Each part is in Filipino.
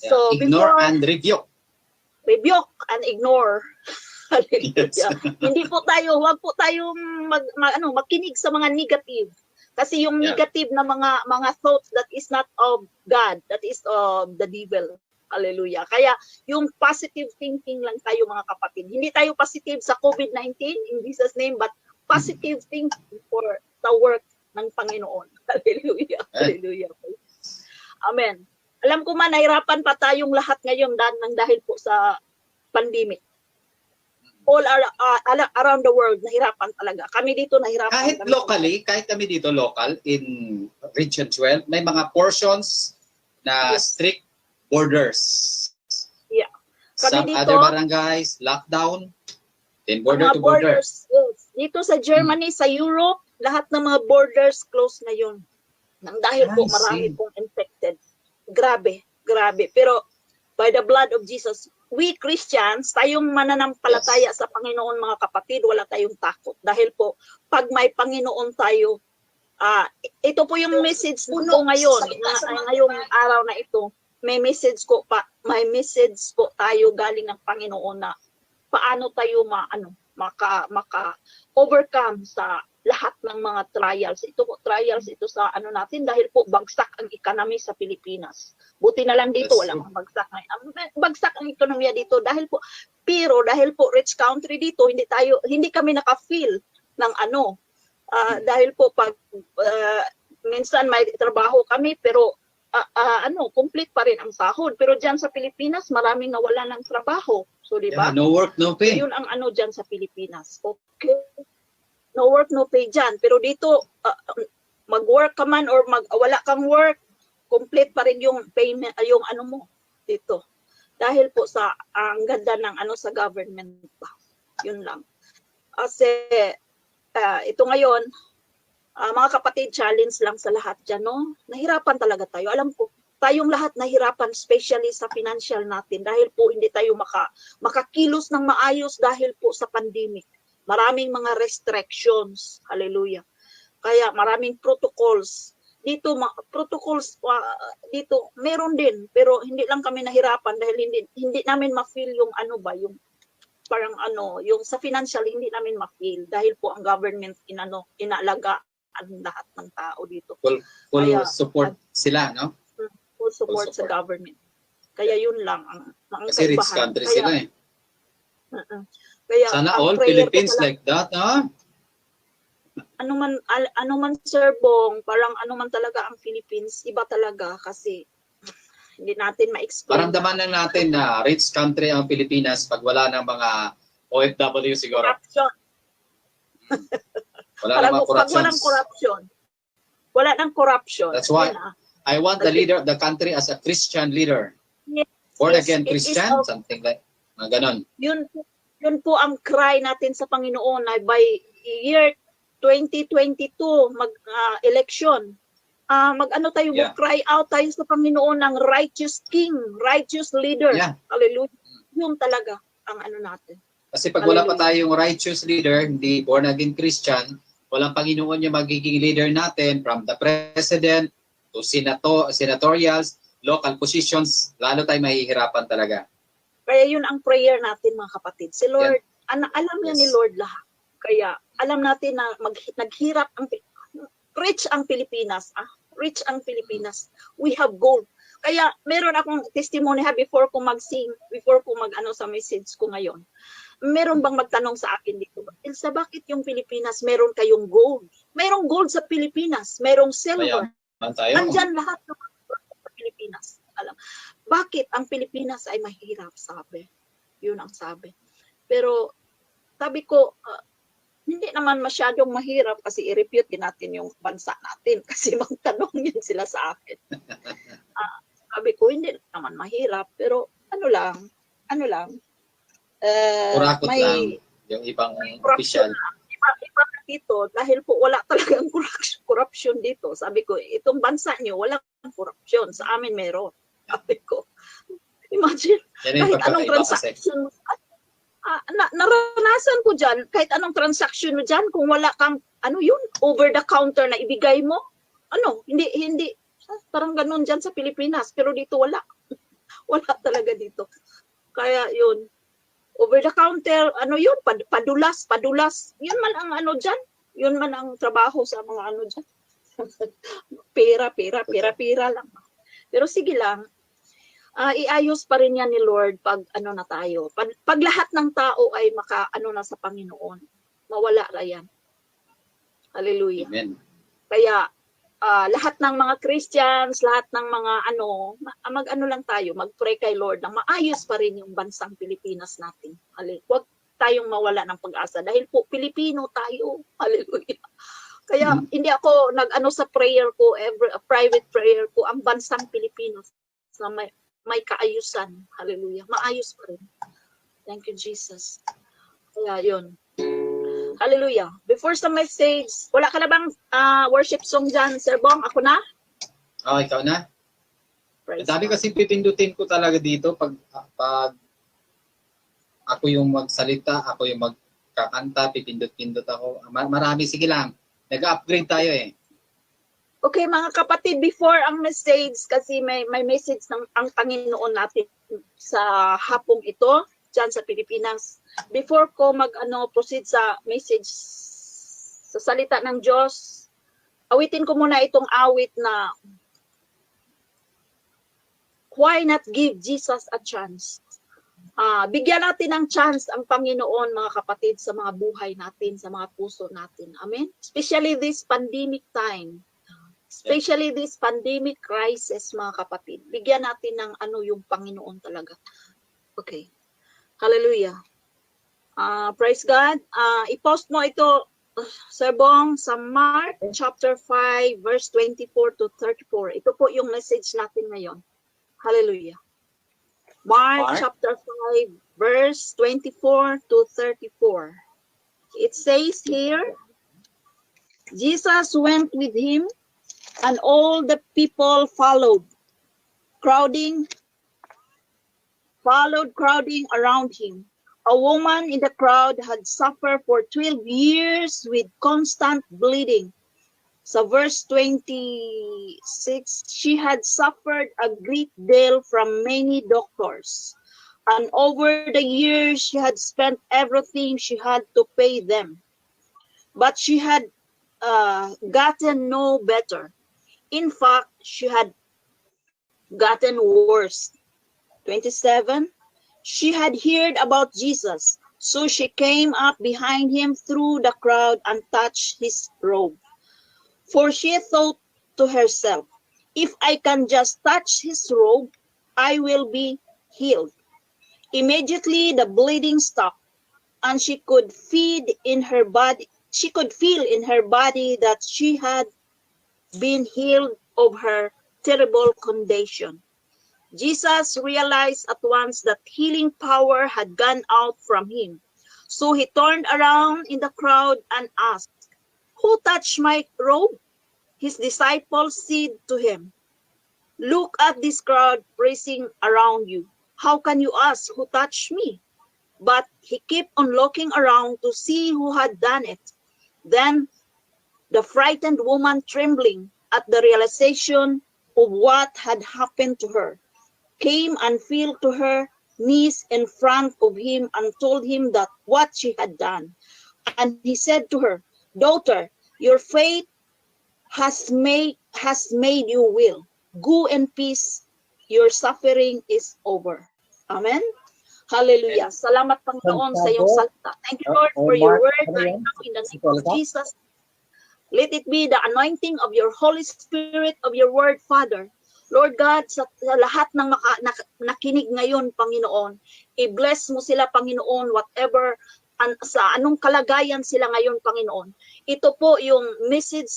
So ignore before, and rebuke. rebuke and ignore. Hallelujah. Yes. Hindi po tayo, wag po tayong makinig sa mga negative. Kasi yung Yeah. negative na mga thoughts that is not of God, that is of the devil. Hallelujah. Kaya yung positive thinking lang tayo mga kapatid. Hindi tayo positive sa COVID-19 in Jesus name, but positive thinking for the work ng Panginoon. Hallelujah. Hallelujah. Amen. Alam ko man, nahirapan pa tayong lahat ngayon dahil po sa pandemic. All around the world, nahirapan talaga. Kami dito nahirapan. Kahit kami locally, kahit kami dito local, in Region 12, may mga portions na Yes. strict borders. Yeah. Kami Some dito, other barangays, lockdown, then border mga to border. borders. Yes. Dito sa Germany, sa Europe, lahat ng mga borders close na yun. Dahil po I marami see. pong infected. Grabe, grabe. Pero by the blood of Jesus, we Christians, tayong mananampalataya sa Panginoon mga kapatid, wala tayong takot. Dahil po, pag may Panginoon tayo, ito po yung message ko ngayon, ngayong araw na ito, may message ko tayo galing ng Panginoon na paano tayo maka-overcome sa lahat ng mga trials. Ito po, trials ito sa natin dahil po bagsak ang economy sa Pilipinas. Buti na lang dito, That's walang bagsak. Bagsak ang ekonomiya dito dahil po rich country dito, hindi kami naka-feel ng dahil po pag minsan may trabaho kami pero complete pa rin ang sahod. Pero diyan sa Pilipinas, maraming nawalan ng trabaho. So, di ba? Yeah, no work, no pay. Yun ang diyan sa Pilipinas. Okay. No work, no pay dyan. Pero dito, mag-work ka man or wala kang work, complete pa rin yung payment, yung mo dito. Dahil po sa ang ganda ng sa government pa. Yun lang. Kasi ito ngayon, mga kapatid, challenge lang sa lahat dyan, no? Nahirapan talaga tayo. Alam ko, tayong lahat nahirapan, especially sa financial natin, dahil po hindi tayo makakilos ng maayos dahil po sa pandemic. Maraming mga restrictions. Hallelujah. Kaya maraming protocols. Dito, dito, meron din. Pero hindi lang kami nahirapan dahil hindi namin ma-feel yung yung parang yung sa financial, hindi namin ma-feel. Dahil po ang government inaalaga ang lahat ng tao dito. Full Kaya, support sila, no? Full support sa government. Kaya yun lang ang Kasi rich country sila eh. Kaya, sana all Philippines like that, ha? Ano man Sir Bong, parang man talaga ang Philippines, iba talaga kasi hindi natin ma-explain. Maramdaman lang natin na rich country ang Pilipinas pag wala ng mga OFW siguro. Corruption. Wala namang corruption. Wala nang corruption. That's why I want the leader of the country as a Christian leader. Yes, Born again Christian, also, something like ganon. Yun po ang cry natin sa Panginoon na by year 2022 mag-election. Tayo cry out tayo sa Panginoon ng righteous king, righteous leader. Yeah. Hallelujah. Yun talaga ang natin. Kasi pag wala pa tayong righteous leader, hindi born again Christian, walang Panginoon yung magiging leader natin from the president to senatorials, local positions, lalo tayo mahihirapan talaga. Kaya yun ang prayer natin mga kapatid. Si Lord, alam niya ni Lord lahat. Kaya alam natin na naghirap rich ang Pilipinas. Rich ang Pilipinas. We have gold. Kaya meron akong testimony before ko mag-sing, before ko sa message ko ngayon. Meron bang magtanong sa akin dito? Elsa, bakit yung Pilipinas meron kayong gold? Merong gold sa Pilipinas, merong silver. Nandyan lahat ng sa Pilipinas. Bakit ang Pilipinas ay mahirap, sabi? Yun ang sabi. Pero sabi ko, hindi naman masyadong mahirap kasi i-repute din natin yung bansa natin kasi magtanong yun sila sa akin. Sabi ko, hindi naman mahirap, pero ano lang, kurakot lang yung ibang official. Iba dito, dahil po wala talagang corruption dito. Sabi ko, itong bansa nyo, walang corruption. Sa amin meron. Sabi ko, imagine, kahit anong transaction, naranasan ko dyan, kahit anong transaction mo dyan, kung wala kang, over the counter na ibigay mo, hindi, parang ganun dyan sa Pilipinas, pero dito wala. Wala talaga dito. Kaya yun, over the counter, ano yun, padulas. Yun man ang ano dyan. Yun man ang trabaho sa mga ano dyan. pera lang. Pero sige lang, iayos pa rin yan ni Lord pag ano na tayo. Pag lahat ng tao ay ano na sa Panginoon, mawala na yan. Hallelujah. Amen. Kaya lahat ng mga Christians, lahat ng mga ano, mag-ano lang tayo, mag-pray kay Lord na maayos pa rin yung bansang Pilipinas natin. Huwag tayong mawala ng pag-asa dahil po Pilipino tayo. Hallelujah. Kaya hindi ako nag-ano sa prayer ko, private prayer ko, ang bansang Pilipinas na may kaayusan. Hallelujah. Maayos pa rin. Thank you, Jesus. Kaya yun. Hallelujah. Before sa message, wala ka na bang worship song dyan, Sir Bong? Ako na? Ikaw na? Praise Dami God. kasi pipindutin ko talaga dito pag ako yung magsalita, ako yung magkakanta, pipindut-pindut ako. Marami, sige lang. Nag-upgrade tayo eh. Okay, mga kapatid, before ang message, kasi may message ng ang Panginoon natin sa hapong ito, dyan sa Pilipinas. Before ko proceed sa message, sa salita ng Diyos, awitin ko muna itong awit na why not give Jesus a chance? Bigyan natin ng chance ang Panginoon, mga kapatid, sa mga buhay natin, sa mga puso natin. Amen? Especially this pandemic time. Especially this pandemic crisis, mga kapatid. Bigyan natin ng yung Panginoon talaga. Okay. Hallelujah. Praise God. I-post mo ito, Sir Bong, sa Mark chapter 5, verse 24 to 34. Ito po yung message natin ngayon. Hallelujah. Mark chapter 5, verse 24 to 34. It says here, Jesus went with him, and all the people followed, crowding around him. A woman in the crowd had suffered for 12 years with constant bleeding. So verse 26, she had suffered a great deal from many doctors, and over the years she had spent everything she had to pay them. But she had gotten no better. In fact, she had gotten worse. 27, she had heard about Jesus, so she came up behind him through the crowd and touched his robe. For she thought to herself, if I can just touch his robe, I will be healed. Immediately the bleeding stopped, and she could feel in her body that she had been healed of her terrible condition. Jesus realized at once that healing power had gone out from him. So he turned around in the crowd and asked, "Who touched my robe?" His disciples said to him, "Look at this crowd pressing around you. How can you ask, 'Who touched me?'" But he kept on looking around to see who had done it. Then the frightened woman, trembling at the realization of what had happened to her, came and fell to her knees in front of him and told him that what she had done. And he said to her, "Daughter, your faith has made you well. Go in peace. Your suffering is over." Amen. Hallelujah. Salamat Panginoon sa iyong salita. Thank you, Lord, for your word right now in the name of Jesus. Let it be the anointing of your Holy Spirit, of your word, Father. Lord God, sa lahat ng nakinig ngayon, Panginoon, i-bless mo sila, Panginoon, whatever, sa anong kalagayan sila ngayon, Panginoon. Ito po yung message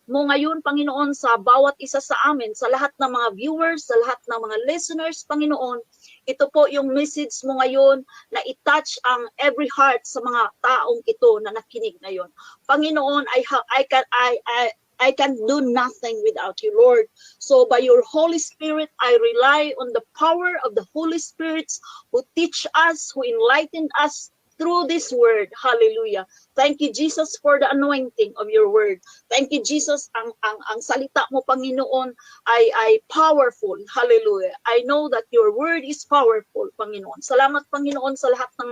mo ngayon, Panginoon, sa bawat isa sa amin, sa lahat ng mga viewers, sa lahat ng mga listeners, Panginoon. Ito po yung message mo ngayon na i-touch ang every heart sa mga taong ito na nakinig ngayon. Panginoon, I can do nothing without you, Lord. So by your Holy Spirit, I rely on the power of the Holy Spirit who teach us, who enlighten us through this word. Hallelujah. Thank you, Jesus, for the anointing of your word. Thank you, Jesus, ang salita mo, Panginoon, ay powerful. Hallelujah. I know that your word is powerful, Panginoon. Salamat, Panginoon, sa lahat ng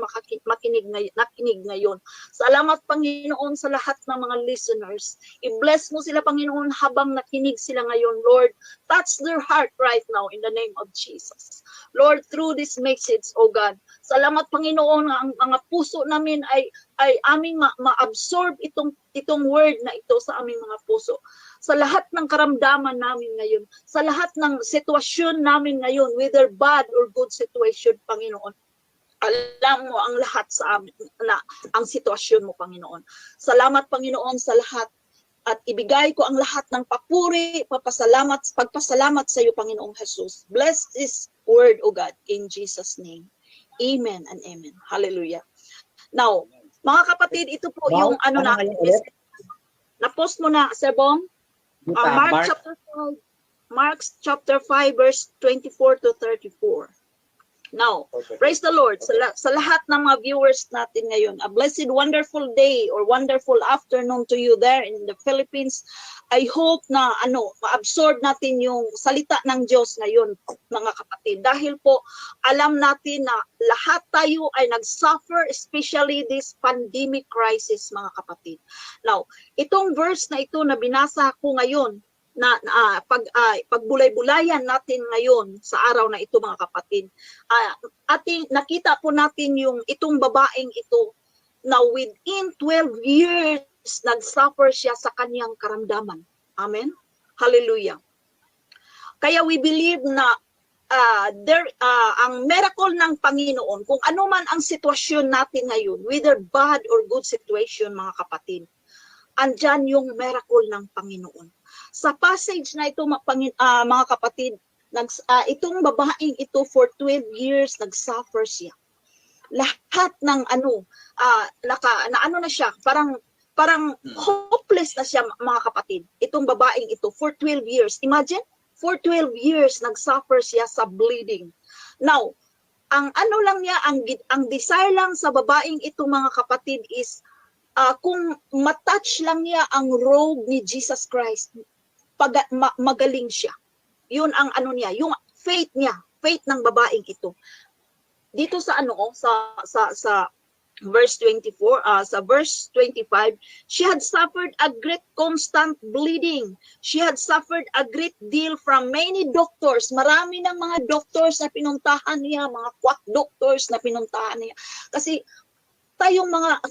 nakinig ngayon. Salamat, Panginoon, sa lahat ng mga listeners. I-bless mo sila, Panginoon, habang nakinig sila ngayon, Lord. Touch their heart right now in the name of Jesus. Lord, through this message, oh God, salamat, Panginoon, ang mga puso namin ay aming ma-absorb itong word na ito sa aming mga puso. Sa lahat ng karamdaman namin ngayon, sa lahat ng sitwasyon namin ngayon, whether bad or good situation, Panginoon, alam mo ang lahat sa amin, ang sitwasyon mo, Panginoon. Salamat, Panginoon, sa lahat. At ibigay ko ang lahat ng papuri, pagpasalamat sa iyo, Panginoong Jesus. Bless this word, O God, in Jesus' name. Amen and amen. Hallelujah. Now, mga kapatid, ito po yung ano na, na-post mo na, Sir Bong? Mark chapter 5, verse 24 to 34. Now, praise the Lord. Sa lahat ng mga viewers natin ngayon, a blessed, wonderful day or wonderful afternoon to you there in the Philippines. I hope na ma-absorb natin yung salita ng Diyos ngayon, mga kapatid. Dahil po, alam natin na lahat tayo ay nag-suffer, especially this pandemic crisis, mga kapatid. Now, itong verse na ito na binasa ko ngayon, pagbulay-bulayan natin ngayon sa araw na ito, mga kapatid, nakita po natin itong babaeng ito na within 12 years nag-suffer siya sa kanyang karamdaman. Amen? Hallelujah. Kaya we believe na ang miracle ng Panginoon, kung ano man ang sitwasyon natin ngayon, whether bad or good situation, mga kapatid, andyan yung miracle ng Panginoon. Sa passage na ito, mga kapatid, itong babaeng ito for 12 years nag-suffer siya. Lahat ng na siya, parang hopeless na siya, mga kapatid. Itong babaeng ito for 12 years. Imagine, for 12 years nag-suffer siya sa bleeding. Now, ang lang niya, ang desire lang sa babaeng ito, mga kapatid, is kung matouch lang niya ang robe ni Jesus Christ, magaling siya. Yun ang niya, yung faith niya, faith ng babaeng ito. Dito sa sa verse 24, sa verse 25, she had suffered a great constant bleeding. She had suffered a great deal from many doctors. Marami ng mga doctors na pinuntahan niya, mga quack doctors na pinuntahan niya. Kasi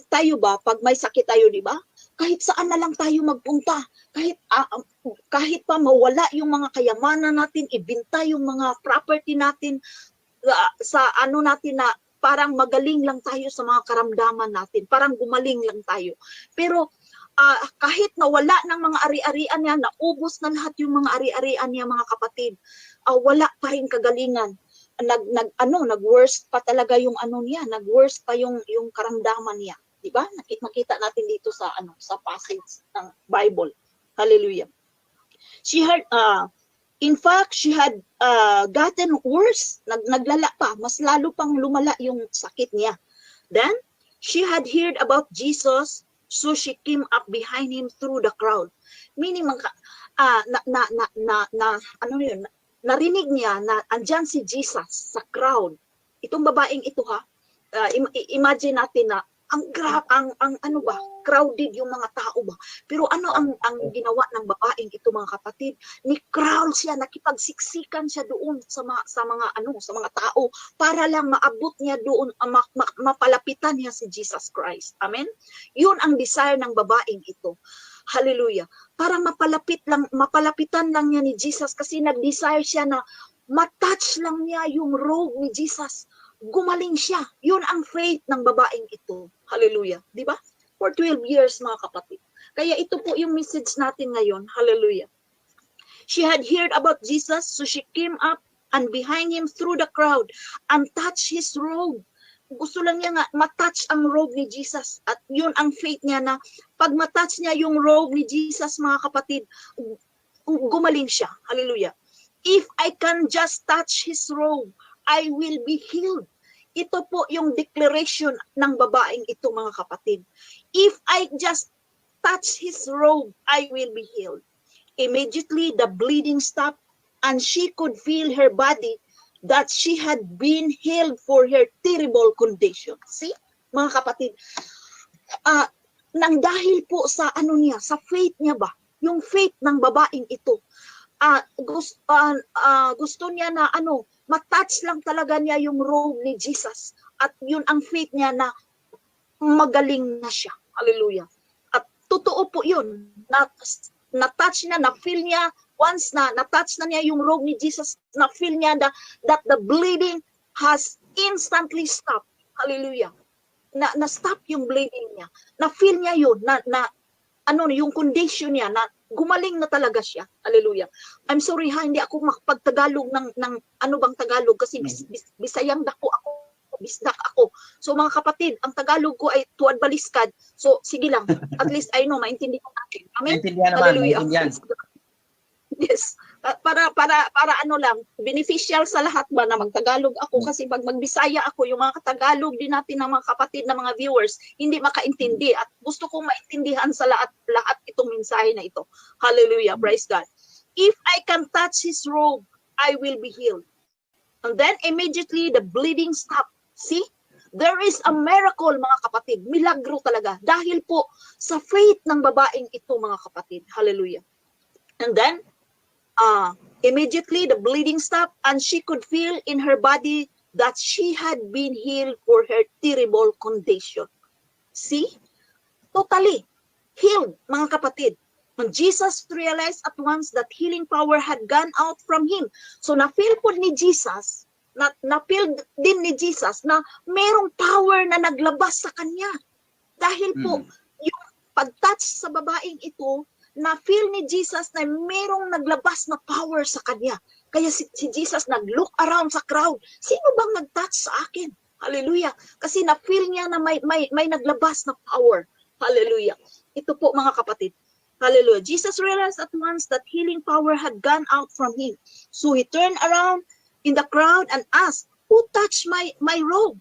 tayo ba, pag may sakit tayo, di ba? Kahit saan na lang tayo magpunta, kahit pa mawala yung mga kayamanan natin, ibinta yung mga property natin, sa natin na parang magaling lang tayo sa mga karamdaman natin, parang gumaling lang tayo. Pero kahit nawala ng mga ari-arian niya, naubos na lahat yung mga ari-arian niya, mga kapatid, wala pa rin kagalingan. Nag-worst pa talaga yung niya, nag-worst pa yung karamdaman niya. Diba? Nakita natin dito sa passage ng Bible. Hallelujah. She had in fact, she had gotten worse. Naglala pa, mas lalo pang lumala yung sakit niya. Then she had heard about Jesus, so she came up behind him through the crowd. Meaning narinig niya na andyan si Jesus sa crowd. Itong babaeng ito, imagine natin na crowded yung mga tao ba? Pero ang ginawa ng babaeng ito, mga kapatid, ni crowd siya, nakipagsiksikan siya doon sa mga tao para lang maabot niya doon, mapalapitan niya si Jesus Christ. Amen? Yun ang desire ng babaeng ito. Hallelujah. Para mapalapitan lang niya ni Jesus kasi nag-desire siya na matouch lang niya yung robe ni Jesus. Gumaling siya. Yun ang faith ng babaeng ito. Hallelujah. Di ba? For 12 years, mga kapatid. Kaya ito po yung message natin ngayon. Hallelujah. She had heard about Jesus, so she came up and behind him through the crowd and touched his robe. Gusto lang niya nga matouch ang robe ni Jesus. At yun ang faith niya na pag matouch niya yung robe ni Jesus, mga kapatid, gumaling siya. Hallelujah. If I can just touch his robe, I will be healed. Ito po yung declaration ng babaeng ito, mga kapatid. If I just touch his robe, I will be healed. Immediately, the bleeding stopped, and she could feel her body that she had been healed for her terrible condition. See, mga kapatid, nang dahil po sa ano niya, sa faith niya ba, yung faith ng babaeng ito, gusto niya na matouch lang talaga niya yung robe ni Jesus. At yun ang faith niya na magaling na siya. Hallelujah. At totoo po yun. Na-touch niya, na-feel niya, once na na-touch na niya yung robe ni Jesus, na-feel niya that the bleeding has instantly stopped. Hallelujah. Na-stop yung bleeding niya. Na-feel niya yun, yung condition niya, na gumaling na talaga siya. Hallelujah. I'm sorry hindi ako makapagtagalog ng ano bang Tagalog kasi Bisayang dako ako, bisdak ako. So mga kapatid, ang Tagalog ko ay tuwad baliskad. So sige lang, at least I know, maintindihan natin. Amen? Maintindihan naman, Hallelujah. maintindihan. Yes. Para lang, beneficial sa lahat ba na magtagalog ako kasi pag magbisaya ako, yung mga Tagalog din natin ng mga kapatid na mga viewers, hindi makaintindi at gusto kong maintindihan sa lahat itong mensahe na ito. Hallelujah. Praise God. If I can touch his robe, I will be healed. And then immediately the bleeding stopped. See? There is a miracle, mga kapatid. Milagro talaga. Dahil po sa faith ng babaeng ito, mga kapatid. Hallelujah. And then, immediately the bleeding stopped and she could feel in her body that she had been healed for her terrible condition. See? Totally healed, mga kapatid. When Jesus realized at once that healing power had gone out from him. So na-feel po ni Jesus, na-feel din ni Jesus na merong power na naglabas sa kanya. Dahil po, yung pag-touch sa babaeng ito, na-feel ni Jesus na merong naglabas na power sa kanya. Kaya si Jesus nag-look around sa crowd. Sino bang nag-touch sa akin? Hallelujah. Kasi na-feel niya na may naglabas na power. Hallelujah. Ito po, mga kapatid. Hallelujah. Jesus realized at once that healing power had gone out from him. So he turned around in the crowd and asked, who touched my robe?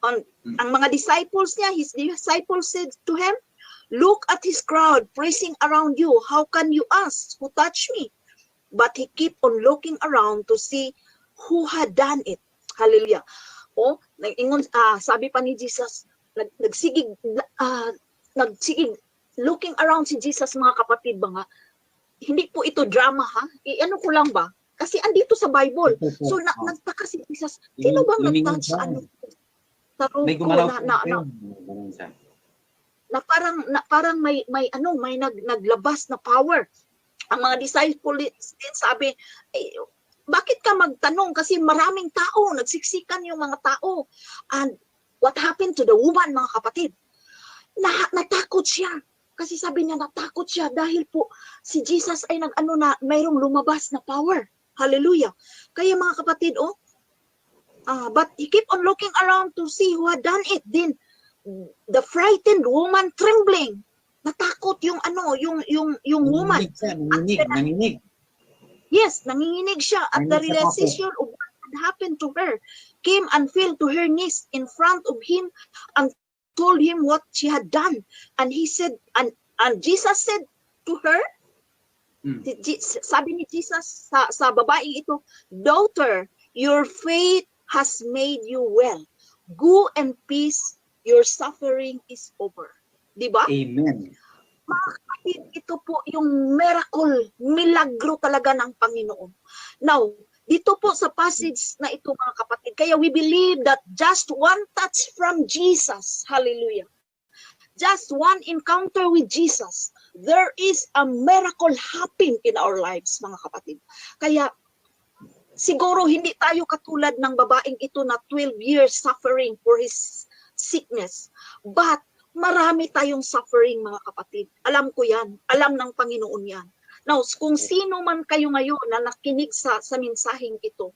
Ang mga disciples niya, his disciples said to him, look at his crowd pressing around you. How can you ask who touched me? But he kept on looking around to see who had done it. Hallelujah. Sabi pa ni Jesus, nagsigig, looking around si Jesus, mga kapatid ba nga? Hindi po ito drama ha? Ano ko lang ba? Kasi andito sa Bible. So nagtaka si Jesus, sino bang nag-touch sa robe ko na parang may naglabas na power. Ang mga disciples din sabi, bakit ka magtanong? Kasi maraming tao, nagsiksikan yung mga tao. And what happened to the woman, mga kapatid? Natakot siya. Kasi sabi niya, natakot siya dahil po si Jesus ay mayroong lumabas na power. Hallelujah. Kaya mga kapatid, but he kept on looking around to see who had done it. Then, the frightened woman trembling. Natakot yung woman. Nanginig. Yes, nanginginig siya at the realization of what had happened to her came and fell to her knees in front of him and told him what she had done. And he said, and Jesus said to her, sabi ni Jesus sa babaeng ito, daughter, your faith has made you well. Go in peace. Your suffering is over. Diba? Amen. Mga kapatid, ito po yung miracle, milagro talaga ng Panginoon. Now, dito po sa passage na ito, mga kapatid, kaya we believe that just one touch from Jesus, hallelujah, just one encounter with Jesus, there is a miracle happening in our lives, mga kapatid. Kaya, siguro hindi tayo katulad ng babaeng ito na 12 years suffering for his sickness. But marami tayong suffering, mga kapatid. Alam ko yan. Alam ng Panginoon yan. Now, kung sino man kayo ngayon na nakinig sa mensaheng ito,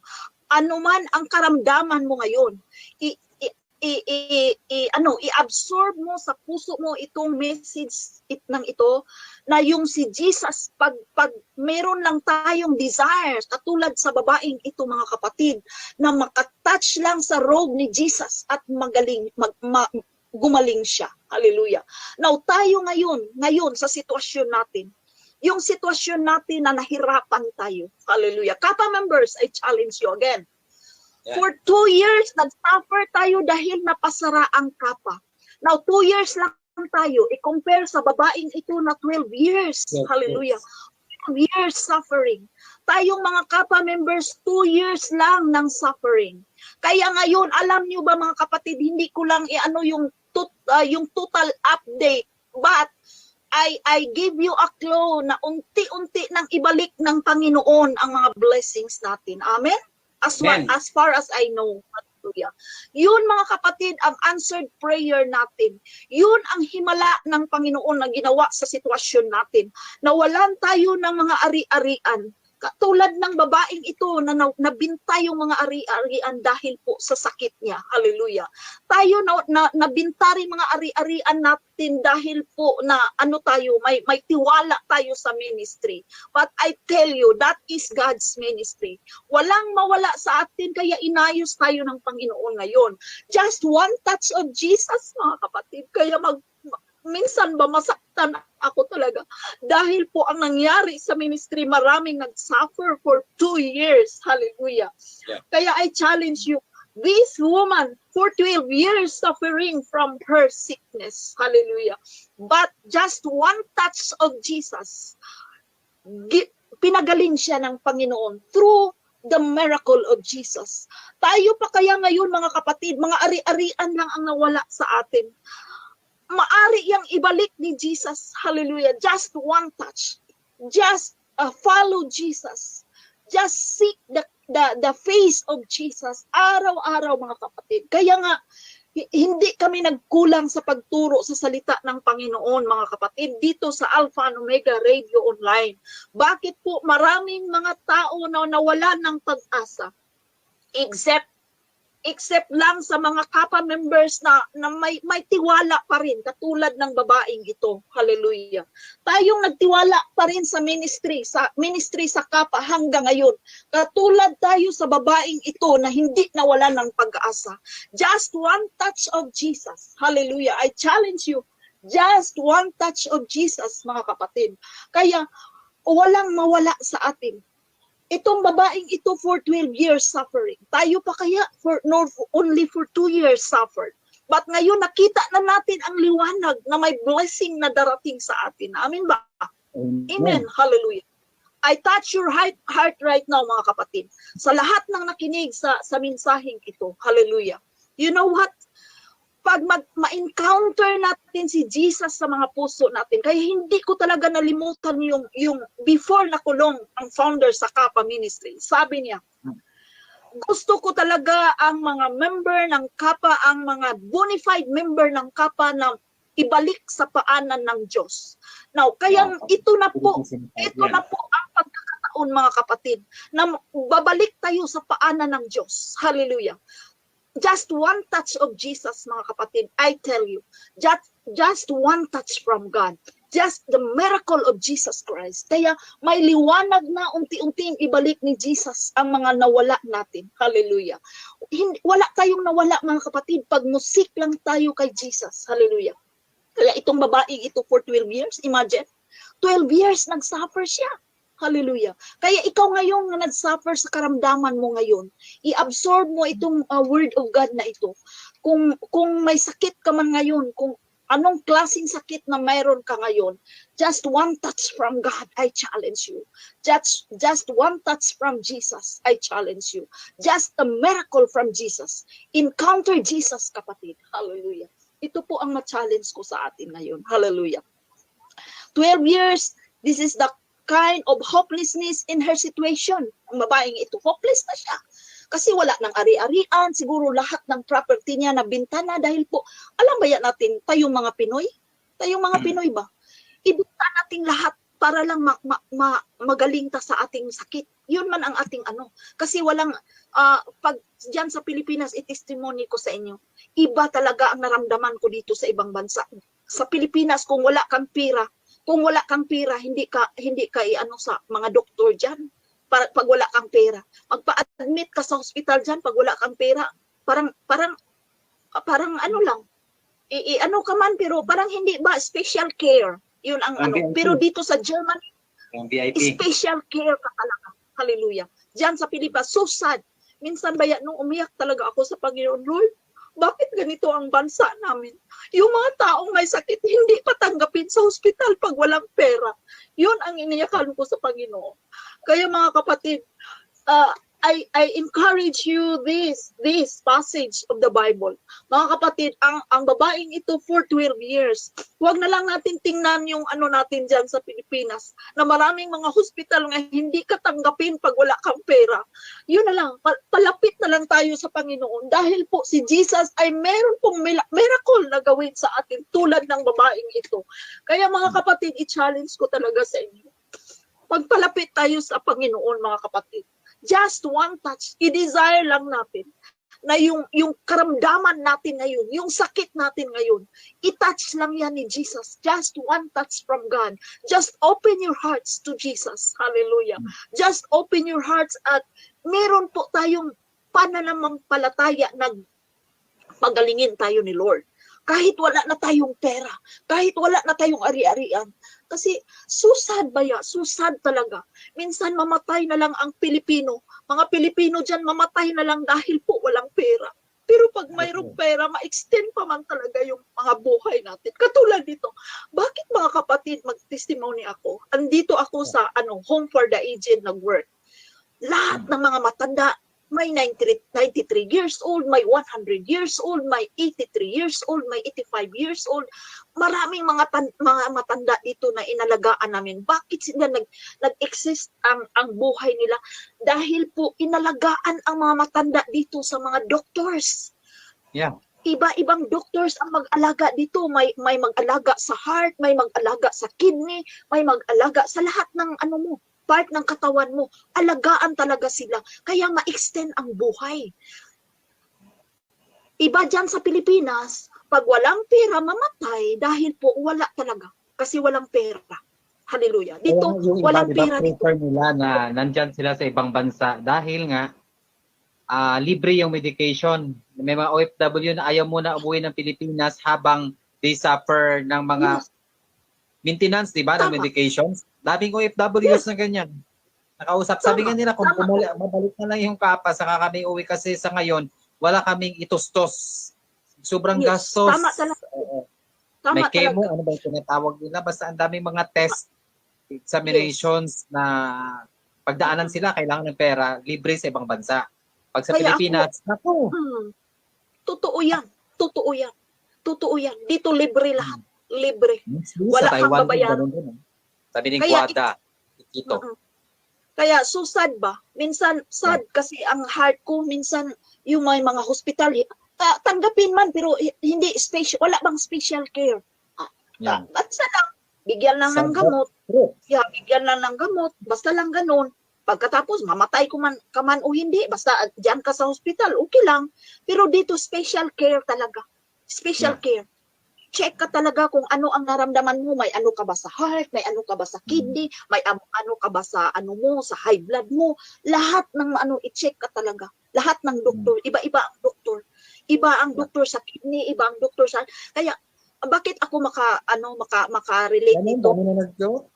anuman ang karamdaman mo ngayon, i-absorb mo sa puso mo itong message ng ito na yung si Jesus, pag meron lang tayong desires, katulad sa babaeng ito mga kapatid, na makatouch lang sa robe ni Jesus at gumaling siya. Hallelujah. Now tayo ngayon sa sitwasyon natin, yung sitwasyon natin na nahirapan tayo. Hallelujah. Kappa members, I challenge you again. Yeah. For 2 years, nag-suffer tayo dahil napasara ang kapa. Now, 2 years lang tayo. I-compare sa babaeng ito na 12 years. Yes, Hallelujah. 12 years suffering. Tayong mga kapa members, 2 years lang ng suffering. Kaya ngayon, alam nyo ba mga kapatid, hindi ko lang yung total update. But, I give you a clue na unti-unti nang ibalik ng Panginoon ang mga blessings natin. Amen? As far as I know. Hallelujah. Yun mga kapatid, ang answered prayer natin. Yun ang himala ng Panginoon na ginawa sa sitwasyon natin. Nawalan tayo ng mga ari-arian. Katulad ng babaeng ito na nabinta yung mga ari-arian dahil po sa sakit niya. Hallelujah. Tayo nabinta rin mga ari-arian natin dahil po na may tiwala tayo sa ministry. But I tell you, that is God's ministry. Walang mawala sa atin, kaya inayos tayo ng Panginoon ngayon. Just one touch of Jesus, mga kapatid. Kaya minsan ba masaktan ako talaga dahil po ang nangyari sa ministry, maraming nag-suffer for 2 years. Hallelujah. Yeah. Kaya I challenge you, this woman for 12 years suffering from her sickness. Hallelujah. But just one touch of Jesus, pinagaling siya ng Panginoon through the miracle of Jesus. Tayo pa kaya ngayon mga kapatid, mga ari-arian lang ang nawala sa atin. Maari yang ibalik ni Jesus. Hallelujah. Just one touch. Just follow Jesus. Just seek the face of Jesus. Araw-araw mga kapatid. Kaya nga, hindi kami nagkulang sa pagturo sa salita ng Panginoon mga kapatid dito sa Alpha and Omega Radio Online. Bakit po maraming mga tao na nawalan ng pag-asa? Except lang sa mga kapa members na may tiwala pa rin, katulad ng babaeng ito. Hallelujah. Tayong nagtiwala pa rin sa ministry sa kapa hanggang ngayon. Katulad tayo sa babaeng ito na hindi nawala ng pag-asa. Just one touch of Jesus. Hallelujah. I challenge you. Just one touch of Jesus, mga kapatid. Kaya walang mawala sa atin. Itong babaeng ito for 12 years suffering. Tayo pa kaya only for 2 years suffered. But ngayon nakita na natin ang liwanag na may blessing na darating sa atin. Amen ba? Amen. Hallelujah. I touch your heart right now mga kapatid. Sa lahat ng nakinig sa mensaheng ito. Hallelujah. You know what? Pag ma-encounter natin si Jesus sa mga puso natin, kaya hindi ko talaga nalimutan yung before nakulong ang founder sa Kapa Ministry. Sabi niya, gusto ko talaga ang mga member ng Kapa, ang mga bona-fide member ng Kapa na ibalik sa paanan ng Diyos. Now, kaya ito na po ang pagkakataon mga kapatid, na babalik tayo sa paanan ng Diyos. Hallelujah. Just one touch of Jesus, mga kapatid, I tell you, just one touch from God, just the miracle of Jesus Christ. Kaya may liwanag na unti-unting ibalik ni Jesus ang mga nawala natin. Hallelujah. Wala tayong nawala mga kapatid pag musik lang tayo kay Jesus. Hallelujah. Kaya itong babaeng ito for 12 years, imagine, 12 years nagsuffer siya. Hallelujah. Kaya ikaw ngayon na nag-suffer sa karamdaman mo ngayon, i-absorb mo itong word of God na ito. Kung may sakit ka man ngayon, kung anong klaseng sakit na mayroon ka ngayon, just one touch from God, I challenge you. Just one touch from Jesus, I challenge you. Just a miracle from Jesus. Encounter Jesus, kapatid. Hallelujah. Ito po ang ma-challenge ko sa atin ngayon. Hallelujah. 12 years, this is the kind of hopelessness in her situation. Ang babaeng ito, hopeless na siya. Kasi wala ng ari-arian, siguro lahat ng property niya nabinta na dahil po, alam ba yan natin, tayong mga Pinoy ba? Ibinta natin lahat para lang magaling ta sa ating sakit. Yun man ang ating ano. Kasi walang, pag dyan sa Pilipinas, i-testimony ko sa inyo, iba talaga ang naramdaman ko dito sa ibang bansa. Sa Pilipinas, kung wala kang pira, hindi ka i-ano sa mga doktor dyan. Pag wala kang pera. Magpa-admit ka sa hospital dyan, pag wala kang pera, parang ano lang, ano ka man, pero parang hindi ba, special care. Yun ang ano. VIP. Pero dito sa Germany, Yung VIP. special care ka talaga. Hallelujah. Diyan sa Pilipinas, so sad. Minsan ba nung umiyak talaga ako sa Panginoon, Lord, bakit ganito ang bansa namin? Yung mga taong may sakit, hindi patanggapin sa hospital pag walang pera. Yun ang iniyakan ko sa Panginoon. Kaya mga kapatid, I encourage you this passage of the Bible. Mga kapatid, ang babaeng ito for 12 years. Huwag na lang natin tingnan yung ano natin dyan sa Pilipinas na maraming mga hospital nga hindi ka tanggapin pag wala kang pera. Yun na lang, palapit na lang tayo sa Panginoon dahil po si Jesus ay meron pong miracle na gawin sa atin tulad ng babaeng ito. Kaya mga kapatid, i-challenge ko talaga sa inyo. Pagpalapit tayo sa Panginoon mga kapatid. Just one touch, i-desire lang natin na yung karamdaman natin ngayon, yung sakit natin ngayon, i-touch lang yan ni Jesus. Just one touch from God. Just open your hearts to Jesus. Hallelujah. Just open your hearts at meron po tayong pananampalataya na pagalingin tayo ni Lord. Kahit wala na tayong pera, kahit wala na tayong ari-arian. Kasi susad ba ya? Susad talaga. Minsan mamatay na lang ang Pilipino. Mga Pilipino dyan mamatay na lang dahil po walang pera. Pero pag mayroong pera, ma-extend pa man talaga yung mga buhay natin. Katulad dito, bakit mga kapatid, mag-testimony ako? Andito ako sa Home for the Aged nag-work. Lahat ng mga matanda, may 93 years old, may 100 years old, may 83 years old, may 85 years old. Maraming mga matanda dito na inalagaan namin. Bakit sila nag-exist ang buhay nila? Dahil po inalagaan ang mga matanda dito sa mga doctors. Yeah. Iba-ibang doctors ang mag-alaga dito. May mag-alaga sa heart, may mag-alaga sa kidney, may mag-alaga sa lahat ng part ng katawan mo. Alagaan talaga sila. Kaya ma-extend ang buhay. Iba dyan sa Pilipinas, pag walang pera, mamatay dahil po wala talaga. Kasi walang pera. Hallelujah. Dito, walang pera dito. Nila na nandyan sila sa ibang bansa dahil nga libre yung medication. May mga OFW na ayaw muna umuwi ng Pilipinas habang they suffer ng mga maintenance, di ba, ng medications. Daming OFWs na ganyan. Nakausap, sabi nga nila, kung mabalik na lang yung kapa, saka kami uwi kasi sa ngayon, wala kaming itustos. Sobrang gastos. Tama talaga. May chemo, ano ba yung tinatawag nila? Basta ang daming mga test, examinations na pagdaanan sila, kailangan ng pera, libre sa ibang bansa. Pag sa Pilipinas, naku. Totoo yan. Totoo yan. Totoo yan. Dito libre lahat. Libre. Wala kang babayaran. Sabi ni Guada, Tito. Kaya so sad ba? Minsan sad kasi ang heart ko, minsan yung may mga hospital, tanggapin man pero hindi special, wala bang special care. Basta lang, bigyan lang ng gamot. Bigyan lang ng gamot, basta lang ganun. Pagkatapos, mamatay ka man o hindi, basta dyan ka sa hospital, okay lang. Pero dito, special care talaga. Special care. Check ka talaga kung ano ang naramdaman mo. May ano ka ba sa heart, may ano ka ba sa kidney, may ano ka ba sa sa high blood mo. Lahat ng i-check ka talaga. Lahat ng doktor, iba-iba ang doktor. Iba ang doktor sa kidney, iba ang doktor sa... Kaya, bakit ako maka-relate dito?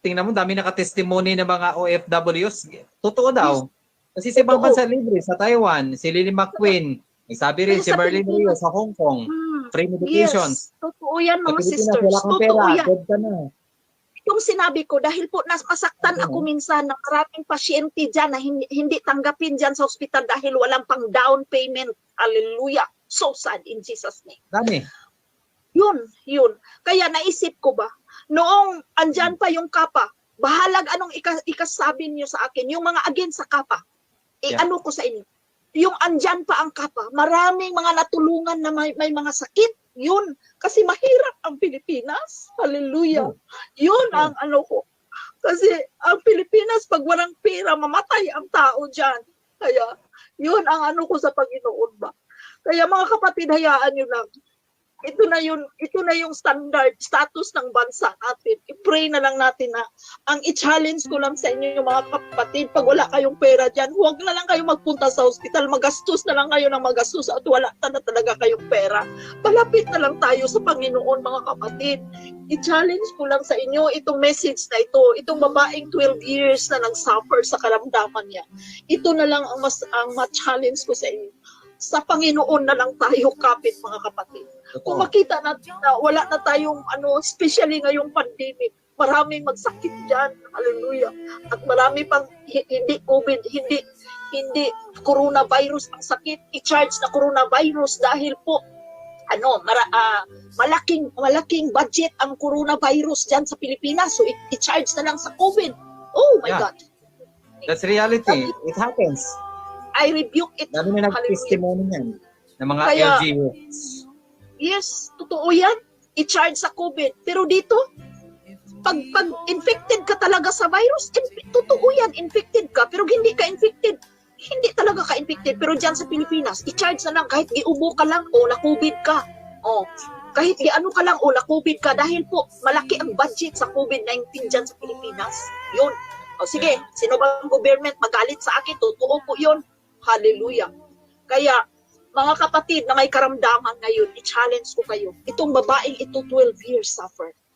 Tingnan mo, dami naka-testimony ng mga OFWs. Totoo daw. Kasi sa ibang bansa libre, sa Taiwan, si Lily McQueen, sabi rin si Merlin Rio sa Hong Kong, free medications. Yes, totoo yan mga sisters. Wala kang pera, dead ka na. Itong sinabi ko, dahil po masaktan ako minsan ng maraming pasyente dyan na hindi tanggapin dyan sa ospital dahil walang pang down payment. Hallelujah. So sad in Jesus' name. Dami. Yun. Kaya naisip ko ba, noong andyan pa yung kapa, bahalag anong ikasabi niyo sa akin, yung mga against sa kapa, ano ko sa inyo, yung andyan pa ang kapa, maraming mga natulungan na may mga sakit, yun, kasi mahirap ang Pilipinas, hallelujah, yun ang ko. Kasi ang Pilipinas, pag walang pera, mamatay ang tao dyan. Kaya, yun ang ano ko sa Panginoon ba. Kaya mga kapatid, hayaan nyo lang. Ito na yung standard status ng bansa natin. I-pray na lang natin na ang i-challenge ko lang sa inyo yung mga kapatid, pag wala kayong pera dyan, huwag na lang kayo magpunta sa hospital, magastos na lang kayo ng magastos at wala na talaga kayong pera. Palapit na lang tayo sa Panginoon mga kapatid. I-challenge ko lang sa inyo itong message na ito, itong babaeng 12 years na nag-suffer sa karamdaman niya. Ito na lang ang ma-challenge ko sa inyo. Sa Panginoon na lang tayo kapit mga kapatid. Kung makita natin na wala na tayong especially ngayong pandemic, maraming magsakit diyan. Hallelujah. At marami pang hindi COVID, hindi coronavirus ang sakit, i-charge na coronavirus dahil po malaking budget ang coronavirus diyan sa Pilipinas. So i-charge na lang sa COVID. Oh my God. That's reality. It happens. I rebuke it. Dami na nag-testimony niyan ng mga LGUs. Yes, totoo yan. I-charge sa COVID. Pero dito, pag infected ka talaga sa virus, totoo yan, infected ka. Pero hindi ka infected. Hindi talaga ka infected. Pero dyan sa Pilipinas, i-charge na lang kahit iubo ka lang o na-COVID ka. O, kahit ano ka lang o na-COVID ka. Dahil po, malaki ang budget sa COVID-19 dyan sa Pilipinas. Yun. O sige, sino ba ang government magalit sa akin? Totoo po yun. Hallelujah. Kaya, mga kapatid na may karamdaman ngayon, i-challenge ko kayo. Itong babaeng ito, 12 years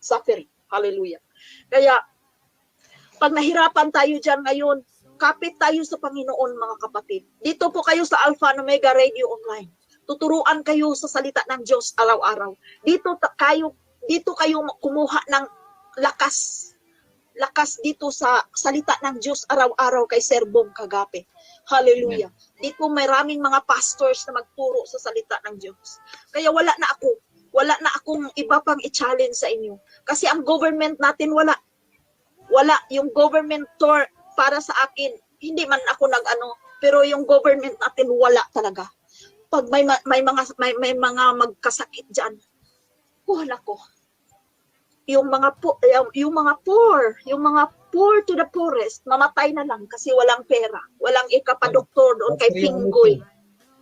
suffering. Hallelujah. Kaya, pag nahirapan tayo dyan ngayon, kapit tayo sa Panginoon, mga kapatid. Dito po kayo sa Alpha and Omega Radio Online. Tuturuan kayo sa salita ng Diyos araw-araw. Dito kayo kumuha ng lakas dito sa salita ng Diyos araw-araw kay Sir Bong Kagape. Hallelujah. Dito maraming mga pastors na magturo sa salita ng Diyos. Kaya wala na akong iba pang i-challenge sa inyo. Kasi ang government natin wala yung government tour para sa akin. Hindi man ako pero yung government natin wala talaga. Pag may mga magkasakit diyan, wala ko. Yung mga poor to the poorest, mamatay na lang kasi walang pera. Walang ikapadoktor doon kay Pinggoy.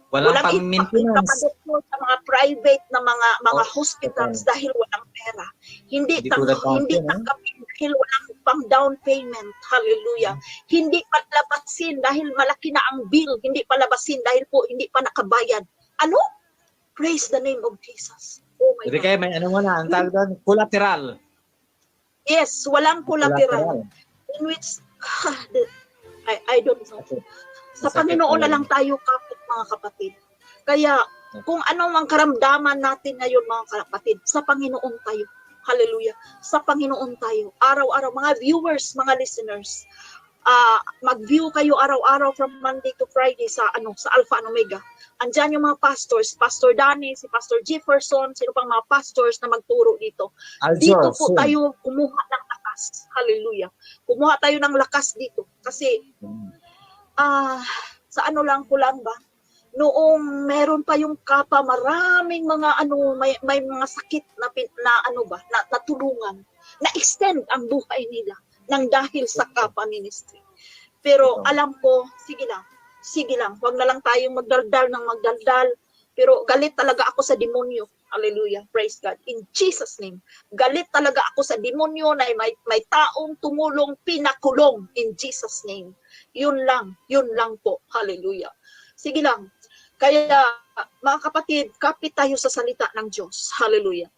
Walang pang-maintenance. Ikapadoktor sa mga private na mga hospitals dahil walang pera. Hindi tanggapin dahil walang pang down payment. Hallelujah. Hindi palabasin dahil malaki na ang bill. Hindi palabasin dahil po hindi pa nakabayad. Ano? Praise the name of Jesus. Oh my God. Kaya may ang tawag doon, collateral. Yes, walang collateral. In which, I don't know. Sa Panginoon na lang tayo kapit, mga kapatid. Kaya, kung ano ang karamdaman natin ngayon, mga kapatid, sa Panginoon tayo. Hallelujah. Sa Panginoon tayo. Araw-araw, mga viewers, mga listeners, mag-view kayo araw-araw from Monday to Friday sa Alpha and Omega. Andyan yung mga pastors, Pastor Danny, si Pastor Jefferson, sino pang mga pastors na magturo dito. Dito po tayo kumuha ng lakas. Hallelujah. Kumuha tayo ng lakas dito. Kasi, sa lang ba? Noong meron pa yung kapa, maraming mga may mga sakit na natulungan, na-extend ang buhay nila nang dahil sa kapa ministry. Pero alam ko, sige lang, wag na lang tayong magdaldal, pero galit talaga ako sa demonyo. Hallelujah, praise God. In Jesus' name, galit talaga ako sa demonyo na may taong tumulong, pinakulong. In Jesus' name. Yun lang po. Hallelujah. Sige lang. Kaya, mga kapatid, kapit tayo sa salita ng Diyos. Hallelujah.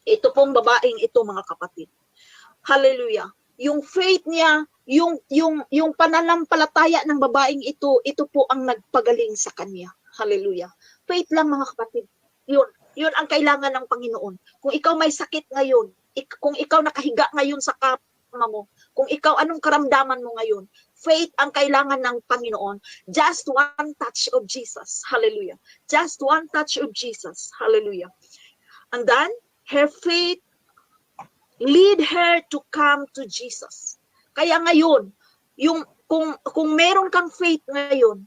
Ito pong babaeng ito, mga kapatid. Hallelujah. Yung faith niya, yung pananampalataya ng babaeng ito po ang nagpagaling sa kanya. Hallelujah. Faith lang, mga kapatid. Yun ang kailangan ng Panginoon. Kung ikaw may sakit ngayon, kung ikaw nakahiga ngayon sa kama mo, kung ikaw anong karamdaman mo ngayon, faith ang kailangan ng Panginoon. Just one touch of Jesus. Hallelujah. Just one touch of Jesus. Hallelujah. And then, her faith lead her to come to Jesus. Kaya ngayon, kung meron kang faith ngayon,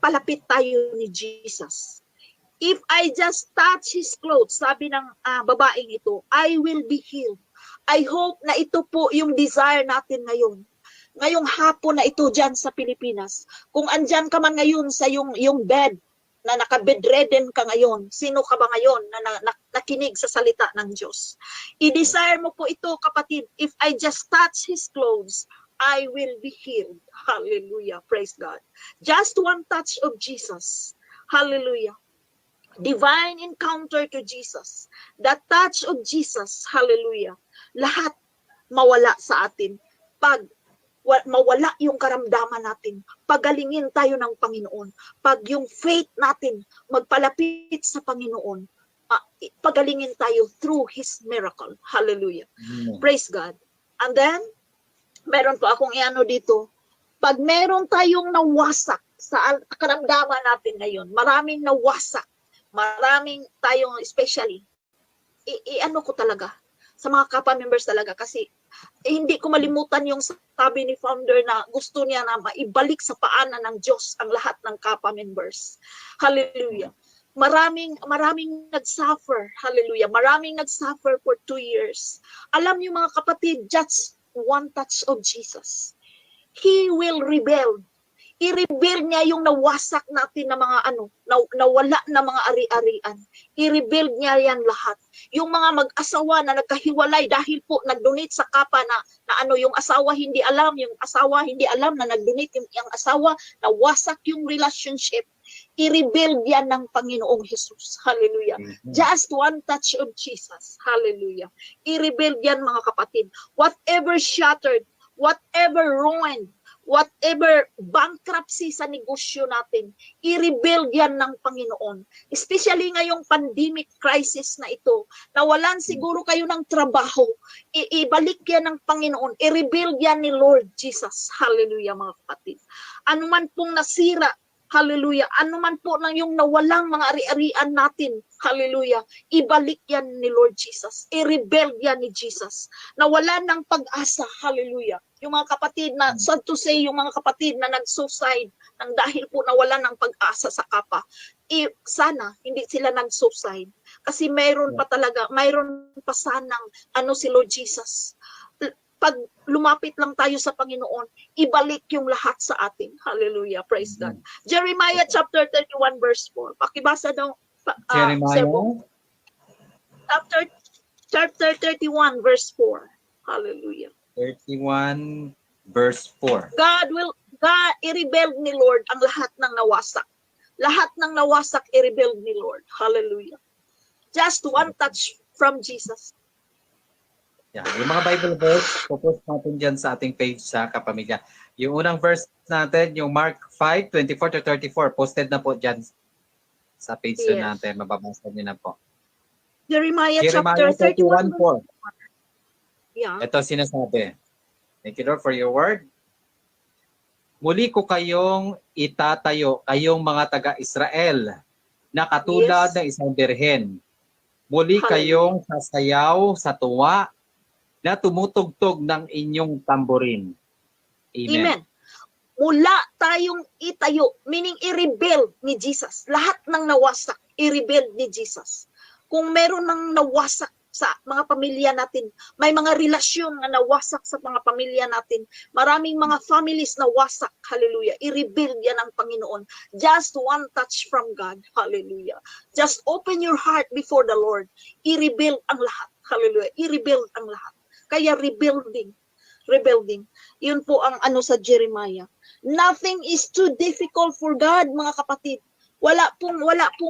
palapit tayo ni Jesus. If I just touch his clothes, sabi ng babaeng ito, I will be healed. I hope na ito po yung desire natin ngayon. Ngayong hapon na ito dyan sa Pilipinas. Kung andyan ka man ngayon sa yung bed, na naka-bedridden ka ngayon, sino ka ba ngayon na nakinig sa salita ng Diyos? I-desire mo po ito, kapatid. If I just touch His clothes, I will be healed. Hallelujah. Praise God. Just one touch of Jesus. Hallelujah. Divine encounter to Jesus. The touch of Jesus. Hallelujah. Lahat mawala sa atin. Pag mawala yung karamdaman natin, pagalingin tayo ng Panginoon. Pag yung faith natin magpalapit sa Panginoon, pagalingin tayo through His miracle. Hallelujah. Praise God. And then, meron po akong iano dito, pag meron tayong nawasak sa karamdaman natin ngayon, maraming nawasak, maraming tayong especially, i-ano ko talaga, sa mga kapwa members talaga, kasi hindi ko malimutan yung sabi ni founder na gusto niya na maibalik sa paanan ng Diyos ang lahat ng kapwa members. Hallelujah. Maraming nag-suffer. Hallelujah. Maraming nag-suffer for 2 years. Alam niyo mga kapatid, just one touch of Jesus. He will rebuild. I-rebuild niya yung nawasak natin na mga nawala na mga ari-arian. I-rebuild niya yan lahat. Yung mga mag-asawa na nagkahiwalay dahil po nag-donate sa kapa na yung asawa hindi alam na nag-donate yung asawa, nawasak yung relationship. I-rebuild yan ng Panginoong Jesus. Hallelujah. Just one touch of Jesus. Hallelujah. I-rebuild yan mga kapatid. Whatever shattered, whatever ruined, whatever bankruptcy sa negosyo natin, i-rebuild yan ng Panginoon. Especially ngayong pandemic crisis na ito, nawalan siguro kayo ng trabaho, ibalik yan ng Panginoon, i-rebuild yan ni Lord Jesus. Hallelujah mga kapatid. Ano man pong nasira, hallelujah, ano man po lang yung nawalang mga ari-arian natin, hallelujah, ibalik yan ni Lord Jesus, i-rebuild yan ni Jesus. Nawalan ng pag-asa, hallelujah. Yung mga kapatid na, sad to say, yung mga kapatid na nag-suicide nang dahil po nawalan ng pag-asa sa kapa, sana hindi sila nag-suicide. Kasi mayroon pa sanang si Lord Jesus. Pag lumapit lang tayo sa Panginoon, ibalik yung lahat sa atin. Hallelujah. Praise God. Jeremiah chapter 31 verse 4. Pakibasa daw. Jeremiah? Chapter 31 verse 4. Hallelujah. 31 verse 4. God i-rebuild ni Lord ang lahat ng nawasak. Lahat ng nawasak i-rebuild ni Lord. Hallelujah. Just one touch from Jesus. Yeah, yung mga Bible verse, popost natin dyan sa ating page sa Kapamilya. Yung unang verse natin, yung Mark 5:24 to 34, posted na po dyan sa page natin. Mababasa nyo na po. Jeremiah chapter 31 4. Yeah. Ito sinasabi. Thank you, Lord, for your word. Muli ko kayong itatayo, kayong mga taga-Israel, na katulad ng isang birhen. Muli kayong sasayaw sa tuwa na tumutugtog ng inyong tamborin. Amen. Mula tayong itayo, meaning i-rebuild ni Jesus. Lahat ng nawasak, i-rebuild ni Jesus. Kung meron ng nawasak sa mga pamilya natin, may mga relasyon na nawasak sa mga pamilya natin, maraming mga families na wasak, hallelujah, i-rebuild yan ng Panginoon. Just one touch from God, hallelujah. Just open your heart before the Lord, i-rebuild ang lahat, hallelujah, i-rebuild ang lahat. Kaya rebuilding. Yun po ang sa Jeremiah. Nothing is too difficult for God, mga kapatid. Wala pong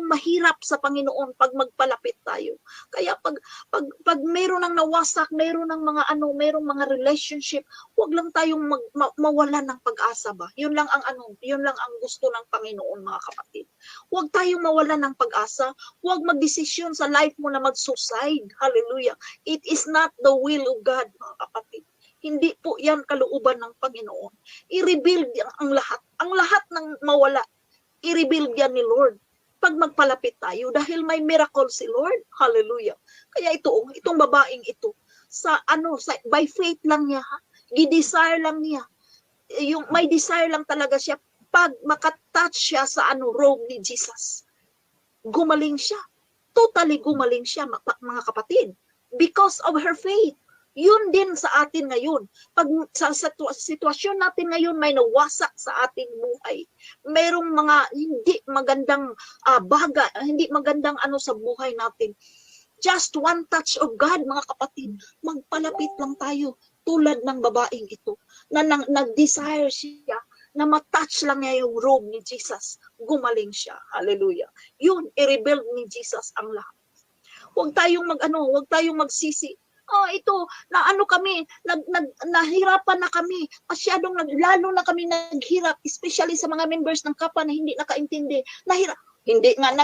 mahirap sa Panginoon pag magpalapit tayo. Kaya pag mayroon ng nawasak, mayroon ng mayroong mga relationship, huwag lang tayong mawalan ng pag-asa ba. Yun lang ang gusto ng Panginoon, mga kapatid. Huwag tayong mawalan ng pag-asa. Huwag magdesisyon sa life mo na mag-suicide. Hallelujah. It is not the will of God, mga kapatid. Hindi po yan kalooban ng Panginoon. I-rebuild ang lahat. Ang lahat ng mawala, i-rebuild yan ni Lord pag magpalapit tayo dahil may miracle si Lord. Hallelujah. Kaya itong babaeng ito by faith lang niya, gi-desire lang niya. May desire lang talaga siya pag makatouch siya sa robe ni Jesus. Gumaling siya. Totally gumaling siya, mga kapatid. Because of her faith. Yun din sa atin ngayon. Pag sa sitwasyon natin ngayon may nawasak sa ating buhay, mayroong mga hindi magandang hindi magandang ano sa buhay natin. Just one touch of God, mga kapatid, magpalapit lang tayo tulad ng babaeng ito na nag-desire siya na matouch lang niya yung robe ni Jesus. Gumaling siya. Hallelujah. Yun, i-rebuild ni Jesus ang lahat. Huwag tayong magsisi. Ito, kami, nahirapan na kami, lalo na kami naghirap, especially sa mga members ng Kapa na hindi nakaintindi. Hindi nga